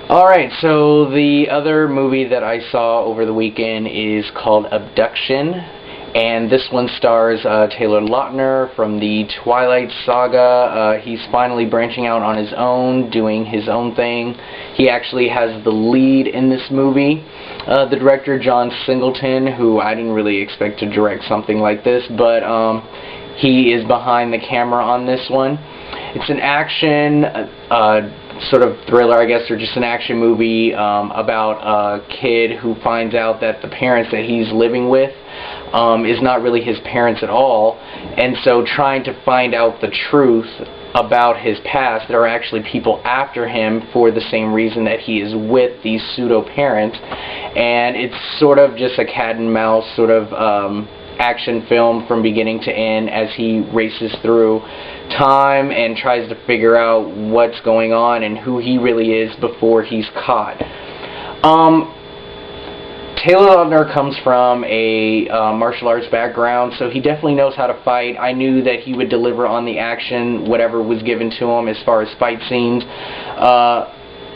Alright, so the other movie that I saw over the weekend is called Abduction, and this one stars Taylor Lautner from the Twilight Saga. He's finally branching out on his own, doing his own thing. He actually has the lead in this movie. The director, John Singleton, who I didn't really expect to direct something like this, but he is behind the camera on this one. It's an action sort of thriller, I guess, or just an action movie about a kid who finds out that the parents that he's living with is not really his parents at all, and so trying to find out the truth about his past. There are actually people after him for the same reason that he is with these pseudo-parents, and it's sort of just a cat and mouse sort of action film from beginning to end as he races through time and tries to figure out what's going on and who he really is before he's caught. Taylor Lautner comes from a martial arts background, so he definitely knows how to fight. I knew that he would deliver on the action, whatever was given to him as far as fight scenes.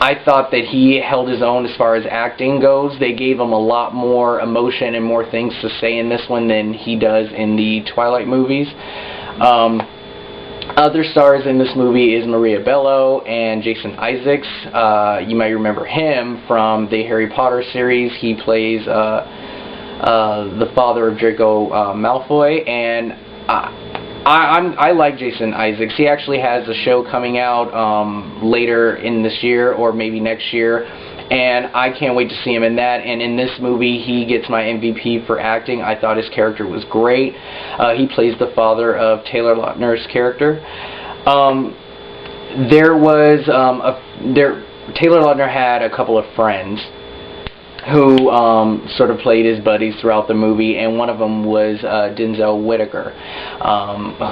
I thought that he held his own as far as acting goes. They gave him a lot more emotion and more things to say in this one than he does in the Twilight movies. Other stars in this movie is Maria Bello and Jason Isaacs. You might remember him from the Harry Potter series. He plays the father of Draco Malfoy, and I like Jason Isaacs. He actually has a show coming out later in this year or maybe next year, and I can't wait to see him in that. And in this movie, he gets my MVP for acting. I thought his character was great. He plays the father of Taylor Lautner's character. Taylor Lautner had a couple of friends who sort of played his buddies throughout the movie, and one of them was Denzel Whitaker,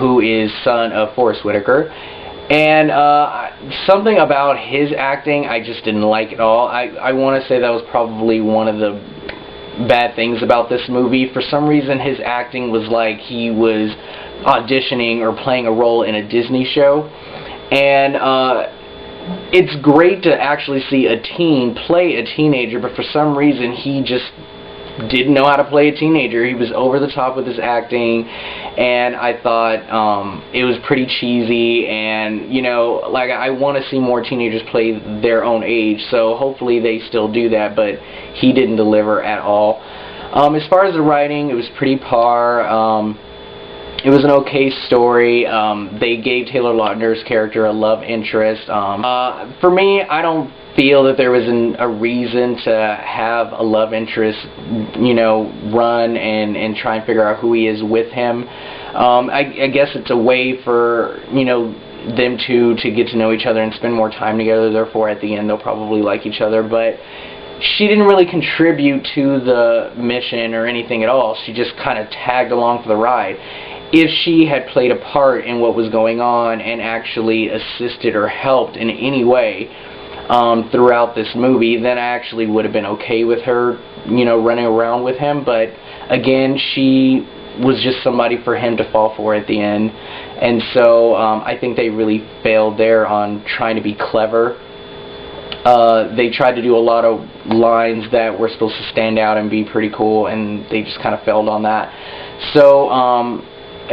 who is son of Forrest Whitaker. And something about his acting I just didn't like at all. I want to say that was probably one of the bad things about this movie. For some reason, his acting was like he was auditioning or playing a role in a Disney show. And it's great to actually see a teen play a teenager, but for some reason he just didn't know how to play a teenager. He was over the top with his acting, and I thought it was pretty cheesy, and you know, like, I want to see more teenagers play their own age, so hopefully they still do that, but he didn't deliver at all. As far as the writing, it was pretty par. It was an okay story. They gave Taylor Lautner's character a love interest. For me, I don't feel that there was a reason to have a love interest, you know, run and try and figure out who he is with him. I guess it's a way for, you know, them to get to know each other and spend more time together. Therefore, at the end, they'll probably like each other. But she didn't really contribute to the mission or anything at all. She just kind of tagged along for the ride. If she had played a part in what was going on and actually assisted or helped in any way throughout this movie, then I actually would have been okay with her, you know, running around with him. But again, she was just somebody for him to fall for at the end, and so I think they really failed there on trying to be clever. They tried to do a lot of lines that were supposed to stand out and be pretty cool, and they just kind of failed on that. So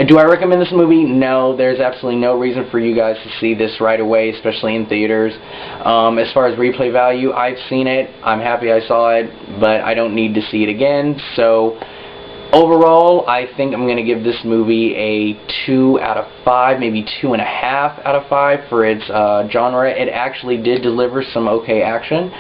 do I recommend this movie? No, there's absolutely no reason for you guys to see this right away, especially in theaters. As far as replay value, I've seen it. I'm happy I saw it, but I don't need to see it again. So overall, I think I'm going to give this movie a 2 out of 5, maybe 2.5 out of 5 for its genre. It actually did deliver some okay action.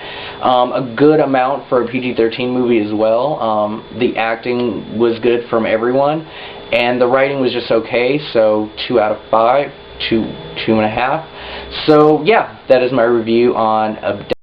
A good amount for a PG-13 movie as well. The acting was good from everyone, and the writing was just okay, so 2 out of 5, 2.5. So yeah, that is my review on Abduction.